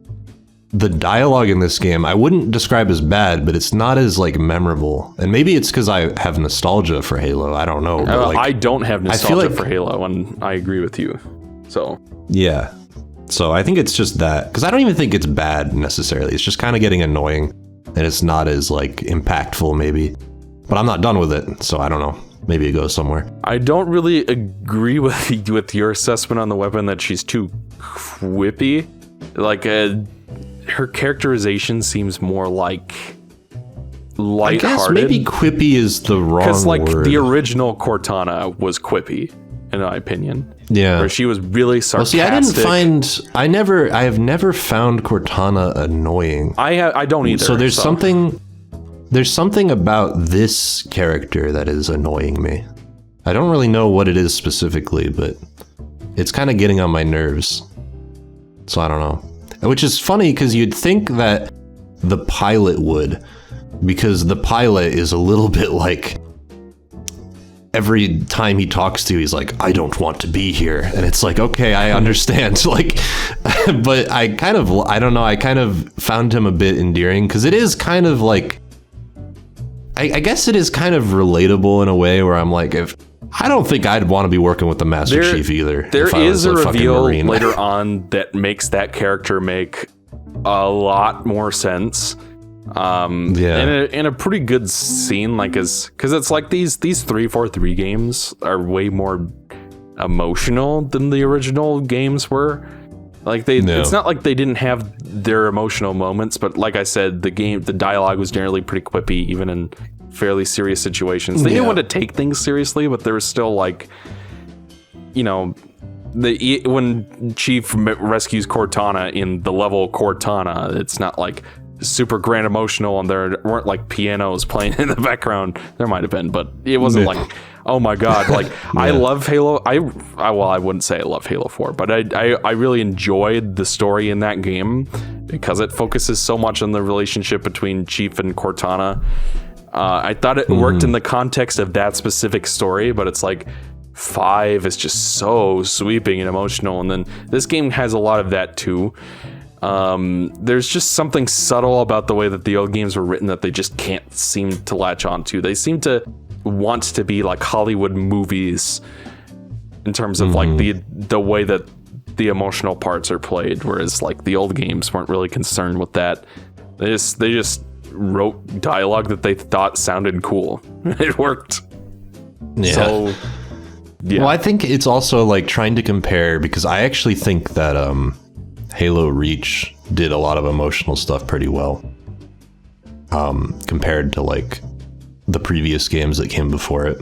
the dialogue in this game, I wouldn't describe as bad, but it's not as like memorable. And maybe it's because I have nostalgia for Halo. I don't know. But, like, I don't have nostalgia for Halo, and I agree with you. So yeah. So I think it's just that, because I don't even think it's bad necessarily. It's just kind of getting annoying, and it's not as like impactful maybe. But I'm not done with it, so I don't know. Maybe it goes somewhere. I don't really agree with your assessment on the weapon that she's too quippy. Like her characterization seems more like lighthearted. I guess maybe quippy is the wrong word. Because like the original Cortana was quippy, in my opinion. Yeah. Where she was really sarcastic. Well, see, I have never found Cortana annoying. I don't either. So there's something about this character that is annoying me. I don't really know what it is specifically, but it's kind of getting on my nerves. So I don't know. Which is funny because you'd think that the pilot would, because the pilot is a little bit like, every time he talks to you, he's like, I don't want to be here. And it's like, okay, I understand. Like, but I kind of found him a bit endearing because it is kind of like, I guess it is kind of relatable in a way where I'm like, I don't think I'd want to be working with the Master Chief either. There is a reveal later on that makes that character make a lot more sense. In a pretty good scene, like because it's like these 343 games are way more emotional than the original games were. Like it's not like they didn't have their emotional moments, but like I said, the dialogue was generally pretty quippy, even in fairly serious situations. They didn't want to take things seriously, but there was still like, you know, when Chief rescues Cortana in the level Cortana, it's not like super grand emotional, and there weren't like pianos playing in the background. There might have been, but it wasn't like, oh my god, like I love Halo. I wouldn't say I love Halo 4, but I really enjoyed the story in that game because it focuses so much on the relationship between Chief and Cortana. I thought it worked in the context of that specific story, but it's like 5 is just so sweeping and emotional, and then this game has a lot of that too. There's just something subtle about the way that the old games were written that they just can't seem to latch onto. They seem to want to be like Hollywood movies in terms of like the way that the emotional parts are played, whereas like the old games weren't really concerned with that. They just wrote dialogue that they thought sounded cool. It worked. Yeah. So yeah. Well, I think it's also like trying to compare, because I actually think that Halo Reach did a lot of emotional stuff pretty well, compared to like the previous games that came before it.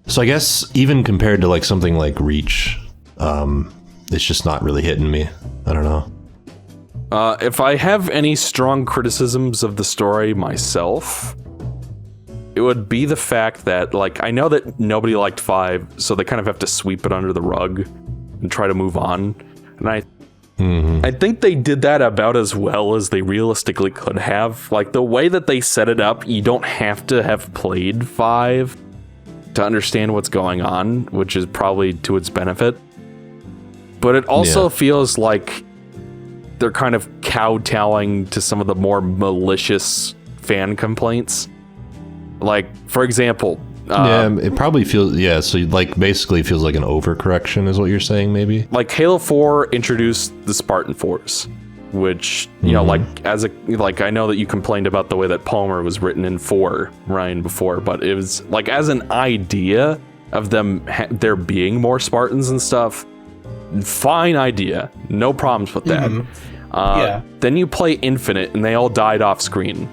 So I guess even compared to like something like Reach, it's just not really hitting me. I don't know. If I have any strong criticisms of the story myself, it would be the fact that, like, I know that nobody liked 5, so they kind of have to sweep it under the rug and try to move on. And I think they did that about as well as they realistically could have. Like, the way that they set it up, you don't have to have played 5 to understand what's going on, which is probably to its benefit. But it also feels like they're kind of kowtowing to some of the more malicious fan complaints. Like, for example... it probably feels... Yeah, so like basically feels like an overcorrection is what you're saying, maybe? Like, Halo 4 introduced the Spartan Force, which, you know, like, I know that you complained about the way that Palmer was written in 4, Ryan, before, but it was, like, as an idea of them, there being more Spartans and stuff, fine idea. No problems with that. Then you play Infinite, and they all died off screen.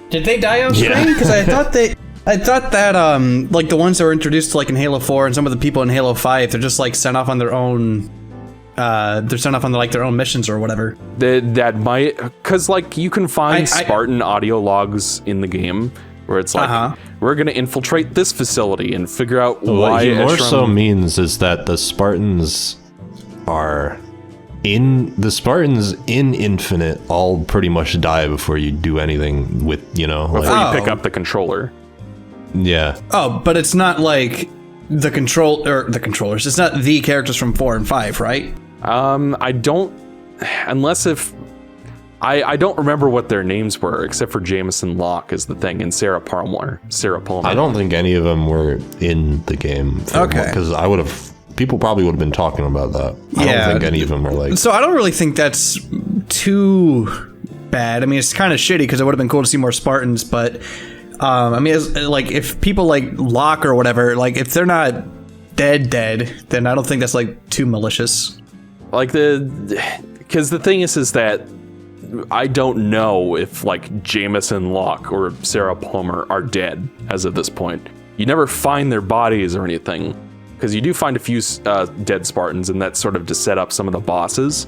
Did they die on screen? Because I thought that like the ones that were introduced to, like, in Halo 4 and some of the people in Halo 5, they're just like sent off on their own. They're sent off on their own missions or whatever. That might, because like you can find Spartan audio logs in the game where it's like, we're gonna infiltrate this facility and figure out why. What he more so means is that the Spartans in Infinite all pretty much die before you do anything with, you know, before you pick up the controller. Yeah. Oh, but it's not like the controllers. It's not the characters from 4 and 5, right? I don't, unless if I don't remember what their names were, except for Jameson Locke is the thing, and Sarah Palmer. I don't think any of them were in the game. Okay. Because people probably would have been talking about that. I don't think any of them are like... So I don't really think that's too bad. I mean, it's kind of shitty because it would have been cool to see more Spartans, but I mean, it's, like, if people like Locke or whatever, like, if they're not dead, then I don't think that's like too malicious. Like, because the thing is that I don't know if like Jameson Locke or Sarah Palmer are dead as of this point. You never find their bodies or anything, because you do find a few dead Spartans, and that's sort of to set up some of the bosses,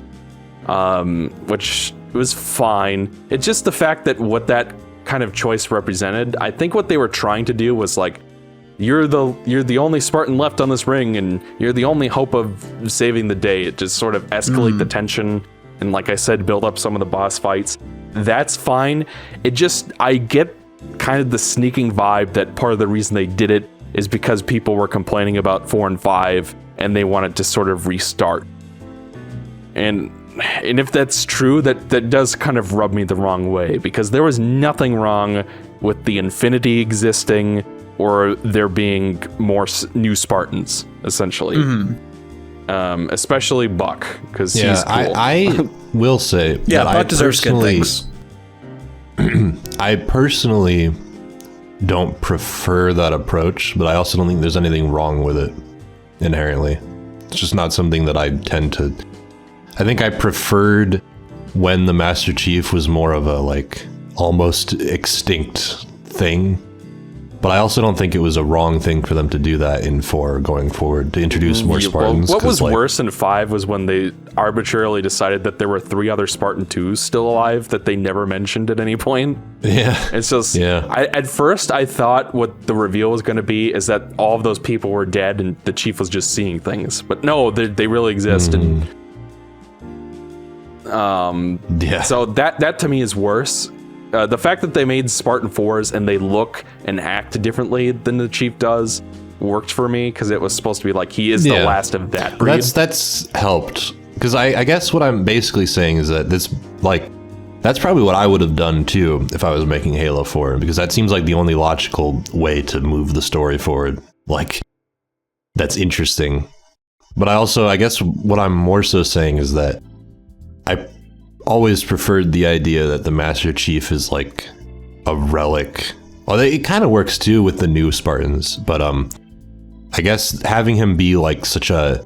which was fine. It's just the fact that what that kind of choice represented. I think what they were trying to do was like, you're the only Spartan left on this ring, and you're the only hope of saving the day. It just sort of escalate the tension, and like I said, build up some of the boss fights. That's fine. It just, I get kind of the sneaking vibe that part of the reason they did it is because people were complaining about 4 and 5, and they wanted to sort of restart. And if that's true, that does kind of rub me the wrong way, because there was nothing wrong with the Infinity existing or there being more new Spartans, essentially. Especially Buck, because he's cool. I will say that Buck deserves good things. I personally don't prefer that approach, but I also don't think there's anything wrong with it inherently. It's just not something that I tend to... I think I preferred when the Master Chief was more of a, like, almost extinct thing. But I also don't think it was a wrong thing for them to do that in 4 going forward, to introduce more Spartans. What was worse in 5 was when they arbitrarily decided that there were 3 other Spartan 2s still alive that they never mentioned at any point. Yeah. It's just, at first I thought what the reveal was going to be is that all of those people were dead and the Chief was just seeing things. But no, they really exist. And so that to me is worse. The fact that they made Spartan 4s and they look and act differently than the Chief does worked for me, because it was supposed to be like he is the last of that breed. That's helped, because I guess what I'm basically saying is that this, like, that's probably what I would have done too if I was making Halo 4, because that seems like the only logical way to move the story forward. Like, that's interesting. But I guess what I'm more so saying is that I always preferred the idea that the Master Chief is like a relic. Well, it kind of works too with the new Spartans, but I guess having him be like such a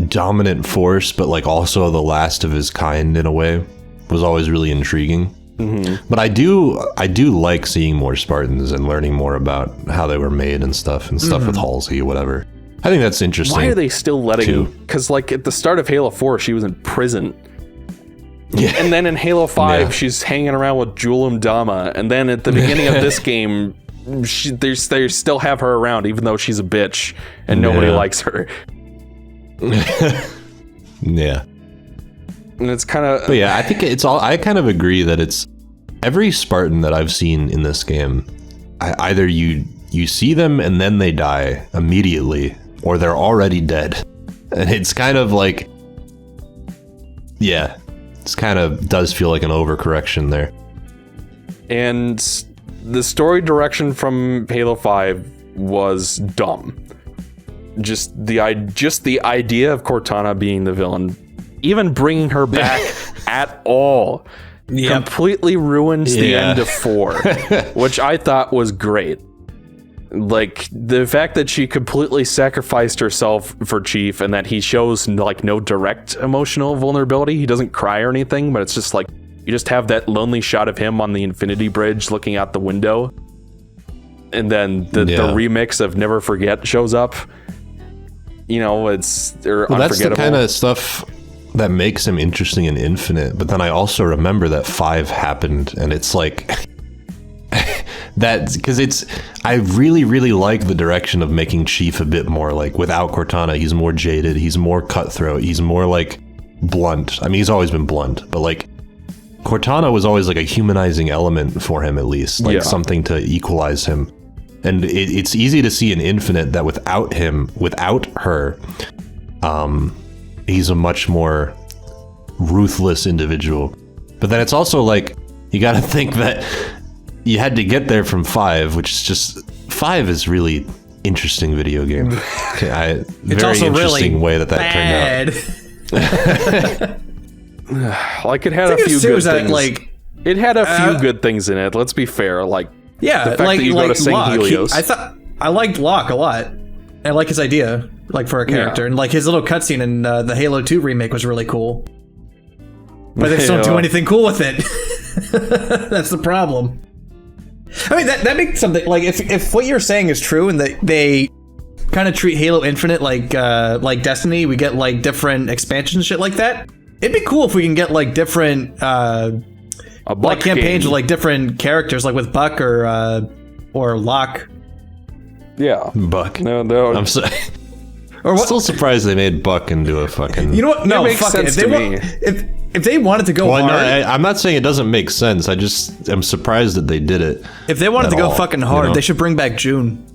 dominant force, but like also the last of his kind in a way, was always really intriguing. Mm-hmm. But I do like seeing more Spartans and learning more about how they were made and stuff with Halsey, whatever. I think that's interesting. Why are they still letting? Because like at the start of Halo 4, she was in prison. Yeah. And then in Halo 5, she's hanging around with Julim Dama. And then at the beginning of this game, they still have her around, even though she's a bitch and nobody likes her. Yeah. And it's kind of... But yeah, I think it's all... I kind of agree that it's... Every Spartan that I've seen in this game, either you see them and then they die immediately, or they're already dead. And it's kind of like... Yeah. It's kind of does feel like an overcorrection there. And the story direction from Halo 5 was dumb. Just the idea of Cortana being the villain, even bringing her back at all, completely ruins the end of 4, which I thought was great. Like the fact that she completely sacrificed herself for Chief, and that he shows like no direct emotional vulnerability. He doesn't cry or anything, but it's just like you just have that lonely shot of him on the Infinity Bridge looking out the window, and then the remix of Never Forget shows up. You know, it's unforgettable. That's the kind of stuff that makes him interesting in Infinite. But then I also remember that 5 happened, and it's like. That because I really, really like the direction of making Chief a bit more like without Cortana. He's more jaded. He's more cutthroat. He's more like blunt. I mean, he's always been blunt, but like Cortana was always like a humanizing element for him, at least like something to equalize him. And it's easy to see in Infinite that without her, he's a much more ruthless individual. But then it's also like you got to think that. You had to get there from 5, which is just 5 is really interesting video game. Very also interesting really way that bad. Turned out. Like it had a few good things. Like it had a few good things in it. Let's be fair. Like the fact that you go to St. Helios. I liked Locke a lot. I like his idea, like for a character, and like his little cutscene in the Halo 2 remake was really cool. But they just don't do anything cool with it. That's the problem. I mean, that makes something like if what you're saying is true and that they kind of treat Halo Infinite like Destiny, we get like different expansions, shit like that. It'd be cool if we can get like different like campaigns with like different characters, like with Buck or Locke. Yeah, Buck. No. I'm sorry. I'm still surprised they made Buck into a fucking. You know what? No, makes fuck sense it. to me. If they wanted to go hard... No, I'm not saying it doesn't make sense. I just am surprised that they did it. If they wanted to go fucking hard, they should bring back June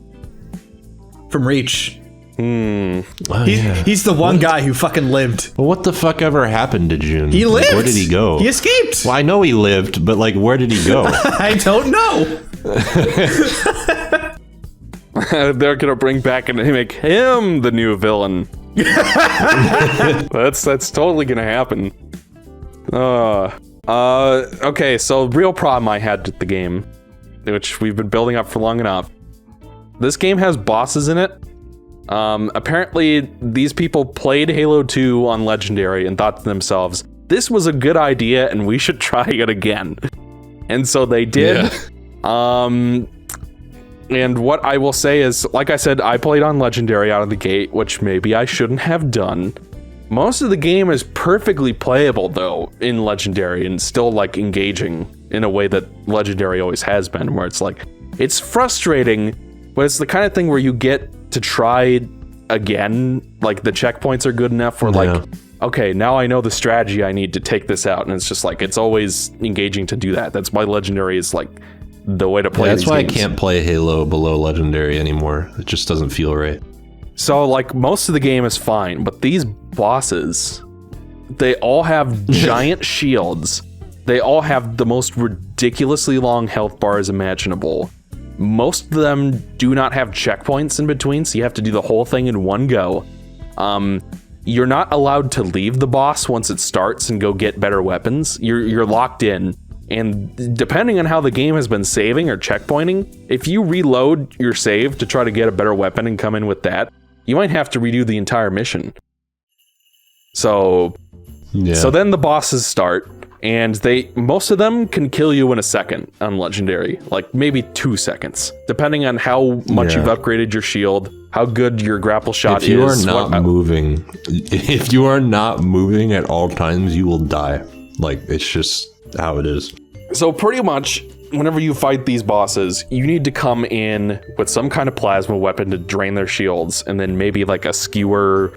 from Reach. He's the one guy who fucking lived. Well, what the fuck ever happened to June? He lived. Where did he go? He escaped. Well, I know he lived, but like, where did he go? I don't know. They're gonna bring back and make him the new villain. That's totally gonna happen. Okay, so real problem I had with the game, which we've been building up for long enough. This game has bosses in it. Apparently these people played Halo 2 on Legendary and thought to themselves, this was a good idea and we should try it again. And so they did. Yeah. And what I will say is, like I said, I played on Legendary out of the gate, which maybe I shouldn't have done. Most of the game is perfectly playable, though, in Legendary, and still, like, engaging in a way that Legendary always has been, where it's like, it's frustrating, but it's the kind of thing where you get to try again. Like, the checkpoints are good enough where, like, okay, now I know the strategy I need to take this out, and it's just like, it's always engaging to do that. That's why Legendary is, like, the way to play that's these why games. I can't play Halo below Legendary anymore. It just doesn't feel right. So, like, most of the game is fine, but these bosses, they all have giant shields. They all have the most ridiculously long health bars imaginable. Most of them do not have checkpoints in between, so you have to do the whole thing in one go. You're not allowed to leave the boss once it starts and go get better weapons. You're locked in. And depending on how the game has been saving or checkpointing, if you reload your save to try to get a better weapon and come in with that, you might have to redo the entire mission. So then the bosses start, and most of them can kill you in a second on Legendary, like maybe 2 seconds, depending on how much you've upgraded your shield, how good your grapple shot is. If you are not moving at all times, you will die. Like, it's just how it is. So pretty much, whenever you fight these bosses, you need to come in with some kind of plasma weapon to drain their shields, and then maybe like a skewer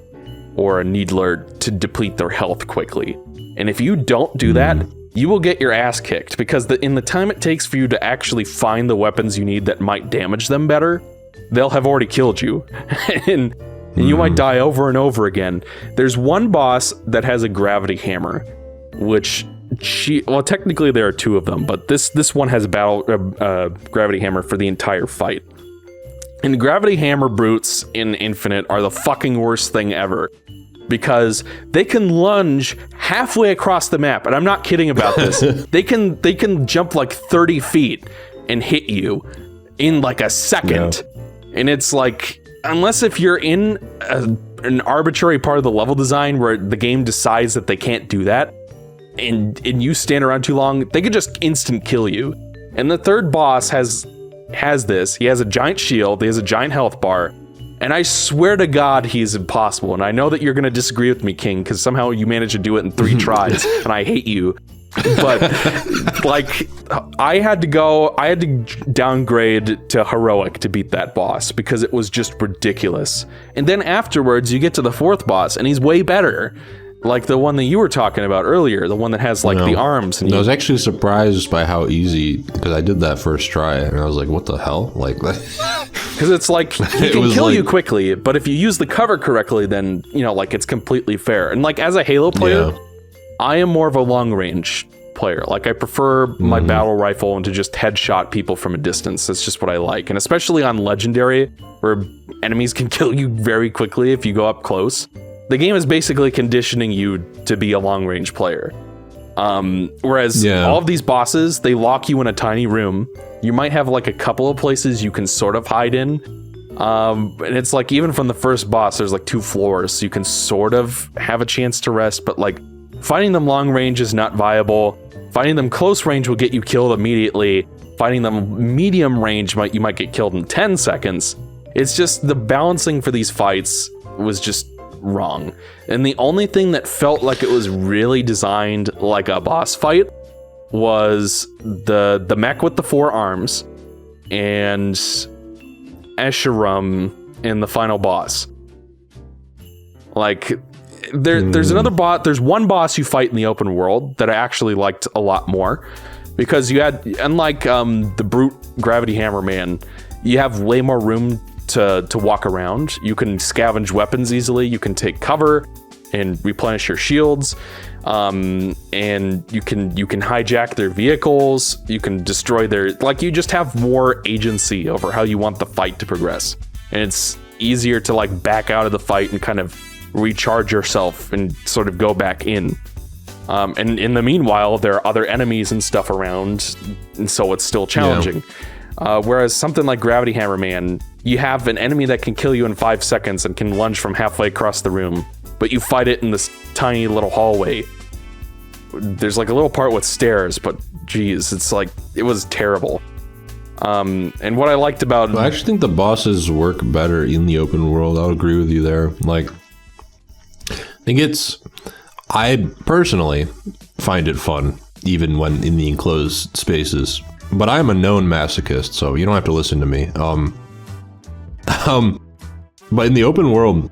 or a needler to deplete their health quickly. And if you don't do that, you will get your ass kicked, because in the time it takes for you to actually find the weapons you need that might damage them better, they'll have already killed you. and you might die over and over again. There's one boss that has a gravity hammer, which technically there are 2 of them, but this one has a gravity hammer for the entire fight. And gravity hammer brutes in Infinite are the fucking worst thing ever, because they can lunge halfway across the map, and I'm not kidding about this. they can jump like 30 feet and hit you in like a second. And it's like, unless if you're in an arbitrary part of the level design where the game decides that they can't do that, and you stand around too long, they could just instant kill you. And the third boss has this. He has a giant shield, he has a giant health bar, and I swear to God he's impossible. And I know that you're going to disagree with me, King, because somehow you managed to do it in 3 tries, and I hate you. But like, I had to downgrade to heroic to beat that boss, because it was just ridiculous. And then afterwards you get to the 4th boss, and he's way better. Like the one that you were talking about earlier, the one that has like the arms. And I was actually surprised by how easy, because I did that first try, and I was like, what the hell? Like, because it's like, he can kill you quickly, but if you use the cover correctly, then, like, it's completely fair. And like, as a Halo player, I am more of a long range player. Like, I prefer my battle rifle and to just headshot people from a distance. That's just what I like. And especially on Legendary, where enemies can kill you very quickly if you go up close. The game is basically conditioning you to be a long-range player. Whereas all of these bosses, they lock you in a tiny room. You might have like a couple of places you can sort of hide in. And it's like, even from the first boss, there's like 2 floors, so you can sort of have a chance to rest, but like, fighting them long range is not viable. Fighting them close range will get you killed immediately. Fighting them medium range, you might get killed in 10 seconds. It's just, the balancing for these fights was just wrong. And the only thing that felt like it was really designed like a boss fight was the mech with the 4 arms and Escharum in the final boss. Like, there's another there's one boss you fight in the open world that I actually liked a lot more, because you had, unlike the brute gravity hammer man, you have way more room to walk around. You can scavenge weapons easily, you can take cover and replenish your shields, and you can hijack their vehicles, you can destroy their, like, you just have more agency over how you want the fight to progress, and it's easier to like back out of the fight and kind of recharge yourself and sort of go back in. And in the meanwhile, there are other enemies and stuff around, and so it's still challenging. Whereas something like Gravity Hammer Man, you have an enemy that can kill you in 5 seconds and can lunge from halfway across the room, but you fight it in this tiny little hallway. There's like a little part with stairs, but geez, it's like, it was terrible. And what I liked about... I actually think the bosses work better in the open world. I'll agree with you there. Like, I personally find it fun, even when in the enclosed spaces. But I'm a known masochist, so you don't have to listen to me. But in the open world,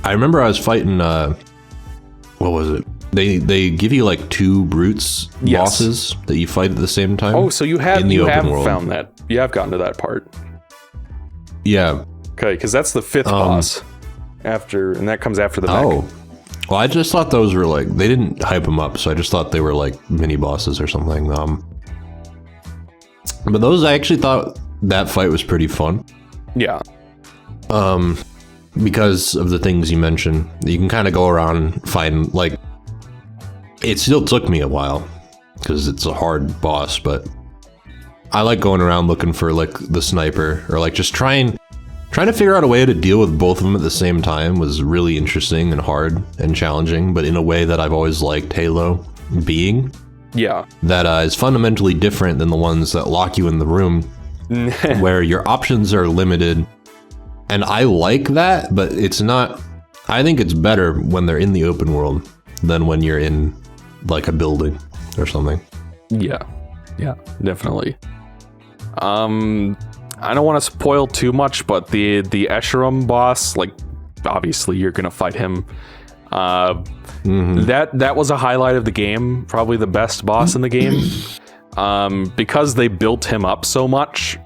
I remember I was fighting, what was it? They give you like 2 brutes bosses that you fight at the same time. Oh, so you have found that. You have gotten to that part. Yeah. Okay, because that's the 5th boss. And that comes after the mech. Oh. Well, I just thought those were like, they didn't hype them up, so I just thought they were like mini bosses or something. But those, I actually thought that fight was pretty fun. Yeah. because of the things you mentioned. You can kind of go around and find, like, it still took me a while because it's a hard boss, but I like going around looking for like the sniper, or like just trying to figure out a way to deal with both of them at the same time was really interesting and hard and challenging, but in a way that I've always liked Halo being. Yeah. That is fundamentally different than the ones that lock you in the room where your options are limited. And I like that, but it's not, I think it's better when they're in the open world than when you're in like a building or something. Yeah, definitely. I don't want to spoil too much, but the Escherum boss, like, obviously you're gonna fight him. That was a highlight of the game, probably the best boss in the game, because they built him up so much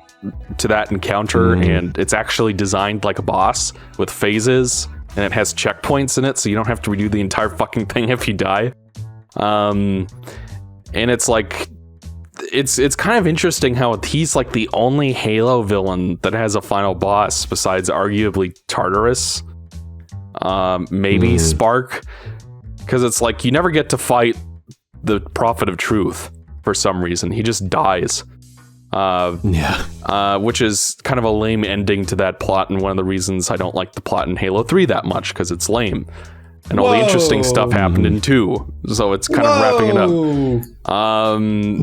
to that encounter, and it's actually designed like a boss with phases, and it has checkpoints in it, so you don't have to redo the entire fucking thing if you die. And it's like, it's kind of interesting how he's like the only Halo villain that has a final boss besides arguably Tartarus, maybe Spark, because it's like you never get to fight the Prophet of Truth for some reason. He just dies. Which is kind of a lame ending to that plot, and one of the reasons I don't like the plot in Halo 3 that much, because it's lame. And all the interesting stuff happened in 2, so it's kind of wrapping it up.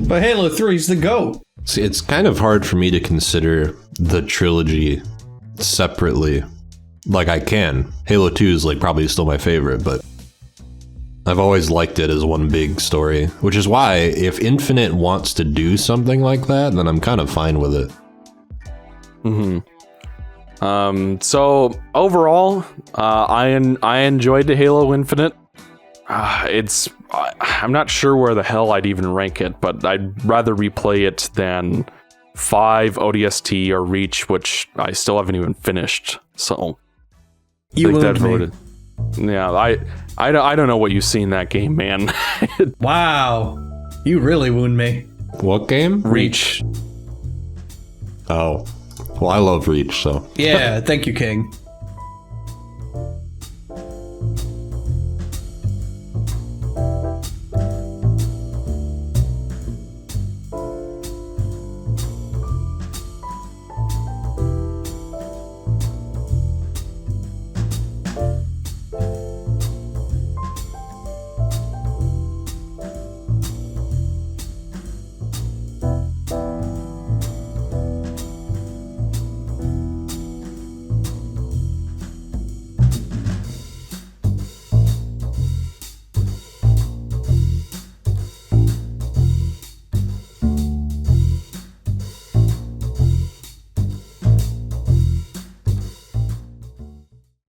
But Halo 3 is the GOAT. See, it's kind of hard for me to consider the trilogy separately. Like, I can. Halo 2 is like probably still my favorite, but I've always liked it as one big story, which is why if Infinite wants to do something like that, then I'm kind of fine with it. So overall, I enjoyed the Halo Infinite. I'm not sure where the hell I'd even rank it, but I'd rather replay it than 5, ODST, or Reach, which I still haven't even finished. So You wound me. Yeah, I don't know what you see in that game, man. Wow, you really wound me. What game? Reach. Oh, well, I love Reach, so. Yeah, thank you, King.